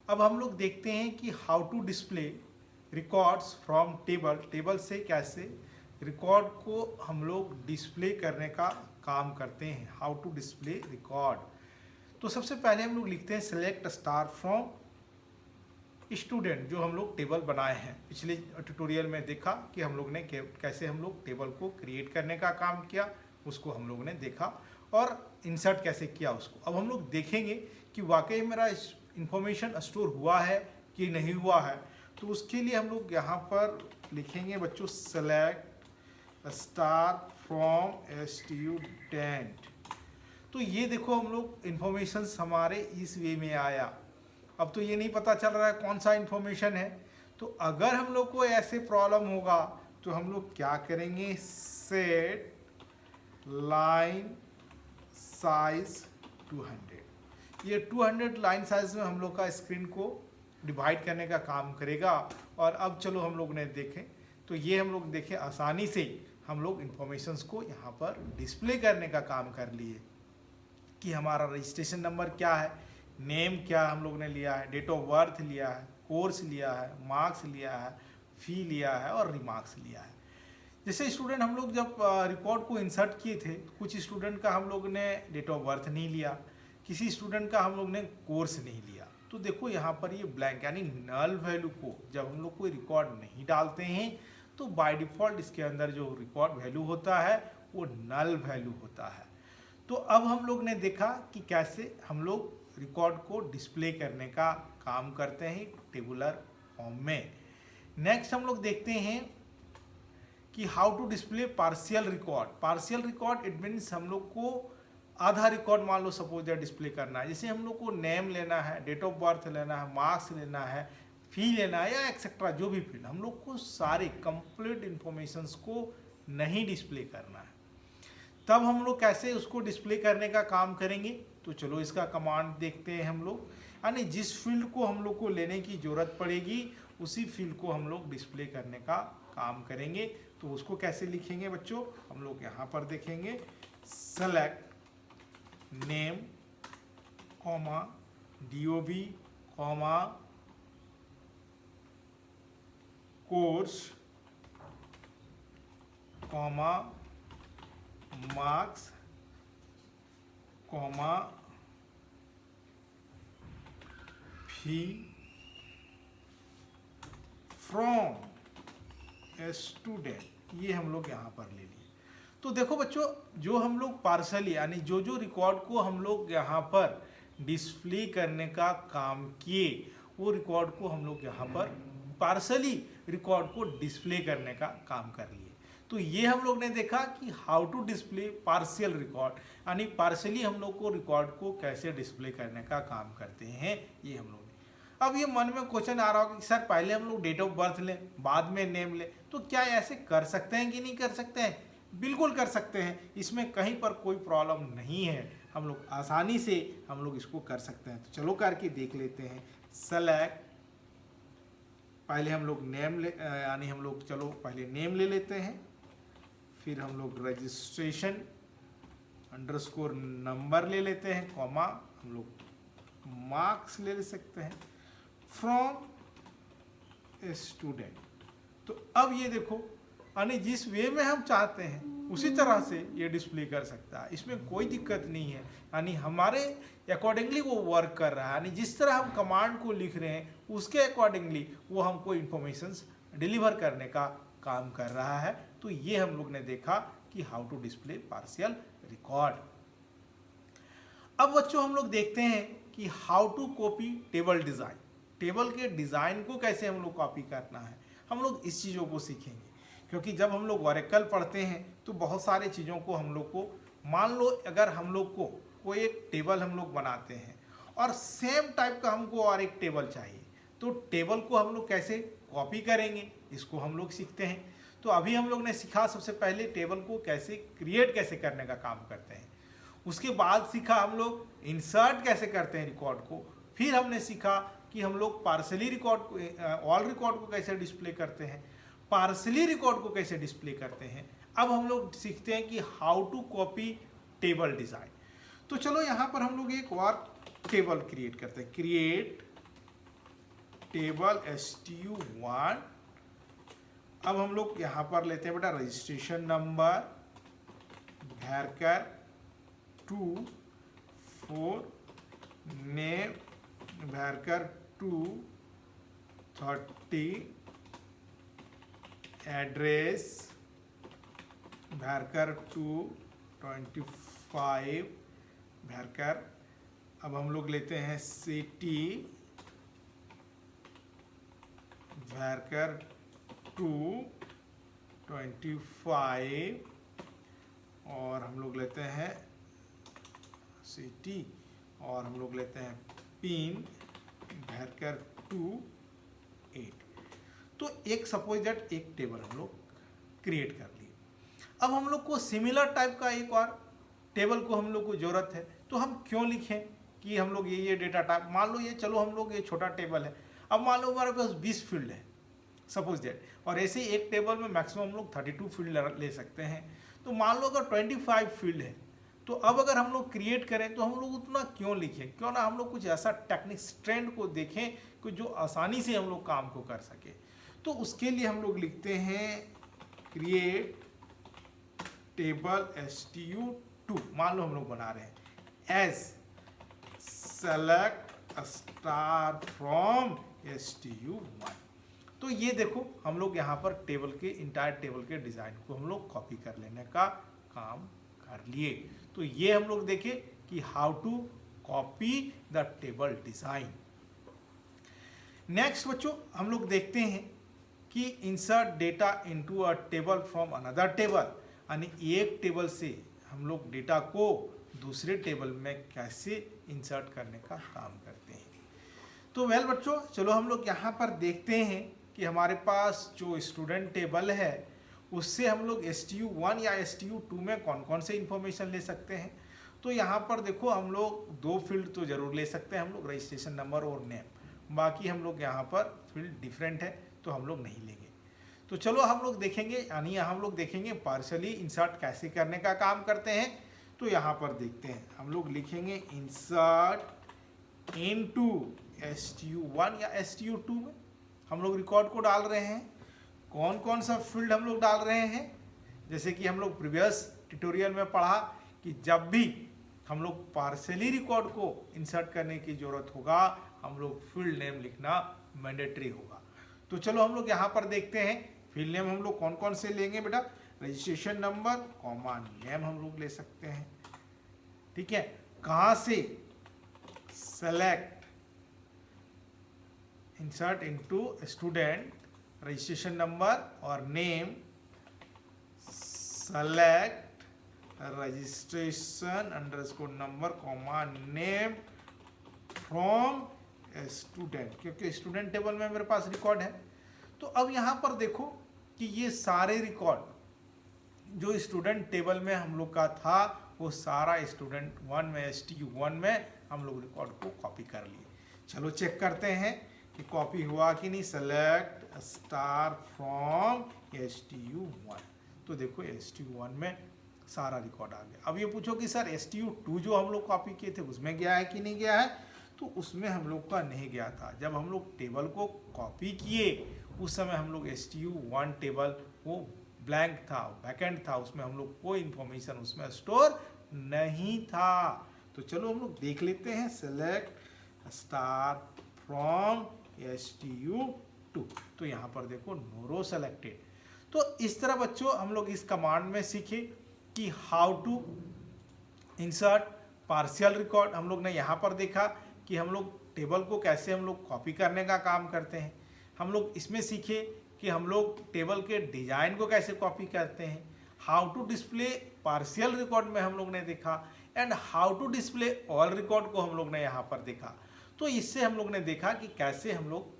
अब हम लोग देखते हैं कि how to display records from table. Table से कैसे रिकॉर्ड को हम लोग डिस्प्ले करने का काम करते हैं। How to display record. तो सबसे पहले हम लोग लिखते हैं सेलेक्ट स्टार फ्रॉम स्टूडेंट। जो हम लोग टेबल बनाए हैं, पिछले ट्यूटोरियल में देखा कि हम लोग ने कैसे हम लोग टेबल को क्रिएट करने का काम किया, उसको हम लोग ने देखा, और इंसर्ट कैसे किया उसको। अब हम लोग देखेंगे कि वाकई मेरा इंफॉर्मेशन स्टोर हुआ है कि नहीं हुआ है। तो उसके लिए हम लोग यहाँ पर लिखेंगे बच्चों सेलेक्ट स्टार फ्रॉम स्टूडेंट। तो ये देखो हम लोग इंफॉर्मेशन हमारे इस वे में आया। अब तो ये नहीं पता चल रहा है कौन सा इंफॉर्मेशन है। तो अगर हम लोग को ऐसे प्रॉब्लम होगा तो हम लोग क्या करेंगे, सेट लाइन साइज 200। ये 200 लाइन साइज में हम लोग का स्क्रीन को डिवाइड करने का काम करेगा। और अब चलो हम लोग ने देखें तो ये हम लोग देखें आसानी से हम लोग इंफॉर्मेशंस को यहाँ पर डिस्प्ले करने का काम कर लिए कि हमारा रजिस्ट्रेशन नंबर क्या है, नेम क्या हम लोग ने लिया है, डेट ऑफ बर्थ लिया है, कोर्स लिया है, मार्क्स लिया है, फी लिया है और रिमार्क्स लिया है। जैसे स्टूडेंट हम लोग जब रिकॉर्ड को इंसर्ट किए थे, कुछ स्टूडेंट का हम लोग ने डेट ऑफ बर्थ नहीं लिया, किसी स्टूडेंट का हम लोग ने कोर्स नहीं लिया। तो देखो यहाँ पर ये ब्लैंक यानी नल वैल्यू को जब हम लोग कोई रिकॉर्ड नहीं डालते हैं तो बाय डिफ़ॉल्ट इसके अंदर जो रिकॉर्ड वैल्यू होता है वो नल वैल्यू होता है। तो अब हम लोग ने देखा कि कैसे हम लोग रिकॉर्ड को डिस्प्ले करने का काम करते हैं टेबुलर फॉर्म में। नेक्स्ट हम लोग देखते हैं कि how to display partial record. Partial record it means हम लोग को आधा रिकॉर्ड मान लो सपोज डिस्प्ले करना है। जैसे हम लोग को नेम लेना है, डेट ऑफ बर्थ लेना है, मार्क्स लेना है, फी लेना है या एक्सेट्रा जो भी फील्ड, हम लोग को सारे कंप्लीट इंफॉर्मेशंस को नहीं डिस्प्ले करना है। तब हम लोग कैसे उसको डिस्प्ले करने का काम करेंगे, तो चलो इसका कमांड देखते हैं हम लोग। यानी जिस फील्ड को हम लोग को लेने की ज़रूरत पड़ेगी उसी फील्ड को हम लोग डिस्प्ले करने का काम करेंगे। तो उसको कैसे लिखेंगे बच्चों, हम लोग यहाँ पर देखेंगे select name comma DOB comma course comma marks comma fee from student. ये हम लोग यहाँ पर ले लिए। तो देखो बच्चों, जो हम लोग पार्सली यानी जो रिकॉर्ड को हम लोग यहाँ पर डिस्प्ले करने का काम किए वो रिकॉर्ड को हम लोग यहाँ पर पार्सली रिकॉर्ड को डिस्प्ले करने का काम कर लिए। तो ये हम लोग ने देखा कि how to display partial record, यानी पार्शली हम लोग को रिकॉर्ड को कैसे डिस्प्ले करने का काम करते हैं, ये हम लोग ने। अब ये मन में क्वेश्चन आ रहा होगा कि सर पहले हम लोग डेट ऑफ बर्थ लें बाद में नेम लें, तो क्या ऐसे कर सकते हैं कि नहीं कर सकते हैं? बिल्कुल कर सकते हैं, इसमें कहीं पर कोई प्रॉब्लम नहीं है। हम लोग आसानी से हम लोग इसको कर सकते हैं। तो चलो करके देख लेते हैं। सेलेक्ट, पहले हम लोग नेम ले यानी हम लोग चलो पहले नेम ले लेते हैं, फिर हम लोग रजिस्ट्रेशन अंडरस्कोर नंबर ले लेते हैं, कॉमा हम लोग मार्क्स ले सकते हैं फ्रॉम स्टूडेंट। तो अब ये देखो यानी जिस वे में हम चाहते हैं उसी तरह से ये डिस्प्ले कर सकता है, इसमें कोई दिक्कत नहीं है। यानी हमारे अकॉर्डिंगली वो वर्क कर रहा है, यानी जिस तरह हम कमांड को लिख रहे हैं उसके अकॉर्डिंगली वो हमको इंफॉर्मेशंस डिलीवर करने का काम कर रहा है। तो ये हम लोग ने देखा कि how to display partial record. अब बच्चों हम लोग देखते हैं कि how to copy table design. Table के डिज़ाइन को कैसे हम लोग कॉपी करना है, हम लोग इस चीज़ों को सीखेंगे। क्योंकि जब हम लोग ओरेकल पढ़ते हैं तो बहुत सारे चीज़ों को हम लोग को, मान लो अगर हम लोग को कोई एक टेबल हम लोग बनाते हैं और सेम टाइप का हमको और एक टेबल चाहिए, तो टेबल को हम लोग कैसे कॉपी करेंगे इसको हम लोग सीखते हैं। तो अभी हम लोग ने सीखा सबसे पहले टेबल को कैसे क्रिएट कैसे करने का काम करते हैं। उसके बाद सीखा हम लोग इंसर्ट कैसे करते हैं रिकॉर्ड को। फिर हमने सीखा कि हम लोग पार्सली रिकॉर्ड को, ऑल रिकॉर्ड को कैसे डिस्प्ले करते हैं, पार्सली रिकॉर्ड को कैसे डिस्प्ले करते हैं। अब हम लोग सीखते हैं कि how to copy table design. तो चलो यहाँ पर हम लोग एक और टेबल क्रिएट करते हैं। Create table STU1। अब हम लोग यहाँ पर लेते हैं बेटा रजिस्ट्रेशन नंबर भैरकर 2 4 नेम भैरकर 2 30 एड्रेस भैरकर 2 25 भैरकर। अब हम लोग लेते हैं सिटी भैरकर 2 25 और हम लोग लेते हैं सिटी और हम लोग लेते हैं पिन भैरकर 2 8। तो एक सपोज दैट एक टेबल हम लोग क्रिएट कर लिए। अब हम लोग को सिमिलर टाइप का एक और टेबल को हम लोग को ज़रूरत है, तो हम क्यों लिखें कि हम लोग ये डेटा टाइप, मान लो ये, चलो हम लोग ये छोटा टेबल है, अब मान लो हमारे पास 20 फील्ड है सपोज दैट, और ऐसे ही एक टेबल में मैक्सिमम हम लोग 32 फील्ड ले सकते हैं। तो मान लो अगर 25 फील्ड है, तो अब अगर हम लोग क्रिएट करें तो हम लोग उतना क्यों लिखें, क्यों ना हम लोग कुछ ऐसा टेक्निक्स ट्रेंड को देखें कि जो आसानी से हम लोग काम को कर सके। तो उसके लिए हम लोग लिखते हैं क्रिएट टेबल STU2। मान लो हम लोग बना रहे हैं as select star from STU1। तो ये देखो हम लोग यहाँ पर टेबल के इंटायर टेबल के डिज़ाइन को हम लोग कॉपी कर लेने का काम कर लिए। तो ये हम लोग देखें कि how to copy the table design. Next बच्चों हम लोग देखते हैं कि insert data into a table from another table, यानी एक टेबल से हम लोग डेटा को दूसरे टेबल में कैसे इंसर्ट करने का काम करते हैं। तो वेल बच्चों चलो हम लोग यहाँ पर देखते हैं कि हमारे पास जो स्टूडेंट टेबल है उससे हम लोग STU1 या STU2 में कौन कौन से इंफॉर्मेशन ले सकते हैं। तो यहाँ पर देखो हम लोग 2 फील्ड तो ज़रूर ले सकते हैं हम लोग, रजिस्ट्रेशन नंबर और नेम। बाकी हम लोग यहाँ पर फील्ड डिफरेंट है तो हम लोग नहीं लेंगे। तो चलो हम लोग देखेंगे, यानी हम लोग देखेंगे पार्शली इंसर्ट कैसे करने का काम करते हैं। तो यहाँ पर देखते हैं हम लोग लिखेंगे इंसर्ट इनटू STU1 या STU2 में हम लोग रिकॉर्ड को डाल रहे हैं। कौन कौन सा फील्ड हम लोग डाल रहे हैं, जैसे कि हम लोग प्रीवियस ट्यूटोरियल में पढ़ा कि जब भी हम लोग पार्शली रिकॉर्ड को इंसर्ट करने की ज़रूरत होगा हम लोग फील्ड नेम लिखना मैंडेटरी होगा। तो चलो हम लोग यहाँ पर देखते हैं फील्ड नेम हम लोग कौन कौन से लेंगे बेटा, रजिस्ट्रेशन नंबर कॉमा नेम हम लोग ले सकते हैं। ठीक है, कहाँ से, select insert into student registration number और name, select registration underscore number comma name from student, क्योंकि स्टूडेंट टेबल में मेरे पास रिकॉर्ड है। तो अब यहाँ पर देखो कि ये सारे रिकॉर्ड जो स्टूडेंट टेबल में हम लोग का था वो सारा स्टूडेंट 1 में STU1 में हम लोग रिकॉर्ड को कॉपी कर लिए। चलो चेक करते हैं कि कॉपी हुआ कि नहीं। सेलेक्ट स्टार फ्रॉम STU1, तो देखो STU1 में सारा रिकॉर्ड आ गया। अब ये पूछो कि सर STU2 जो हम लोग कॉपी किए थे उसमें गया है कि नहीं गया है, तो उसमें हम लोग का नहीं गया था। जब हम लोग टेबल को कॉपी किए उस समय हम लोग STU1 टेबल वो ब्लैंक था, वैकेंट था, उसमें हम लोग कोई इंफॉर्मेशन उसमें स्टोर नहीं था। तो चलो हम लोग देख लेते हैं, सेलेक्ट स्टार फ्रॉम STU2, तो यहाँ पर देखो नो रो सेलेक्टेड। तो इस तरह बच्चों हम लोग इस कमांड में सीखे कि how to insert partial record. हम लोग ने यहाँ पर देखा कि हम लोग टेबल को कैसे हम लोग कॉपी करने का काम करते हैं। हम लोग इसमें सीखे कि हम लोग टेबल के डिज़ाइन को कैसे कॉपी करते हैं। How to display partial record में हम लोग ने देखा, and how to display all record को हम लोग ने यहाँ पर देखा। तो इससे हम लोग ने देखा कि कैसे हम लोग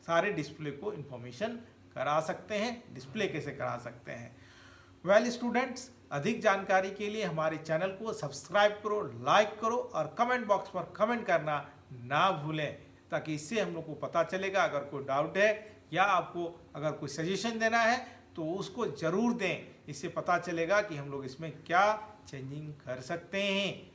सारे डिस्प्ले को इंफॉर्मेशन करा सकते हैं, डिस्प्ले कैसे करा सकते हैं। वेल स्टूडेंट्स, अधिक जानकारी के लिए हमारे चैनल को सब्सक्राइब करो, लाइक करो और कमेंट बॉक्स पर कमेंट करना ना भूलें, ताकि इससे हम लोग को पता चलेगा अगर कोई डाउट है या आपको अगर कोई सजेशन देना है तो उसको ज़रूर दें। इससे पता चलेगा कि हम लोग इसमें क्या चेंजिंग कर सकते हैं।